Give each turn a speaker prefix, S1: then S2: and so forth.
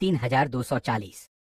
S1: 3240۔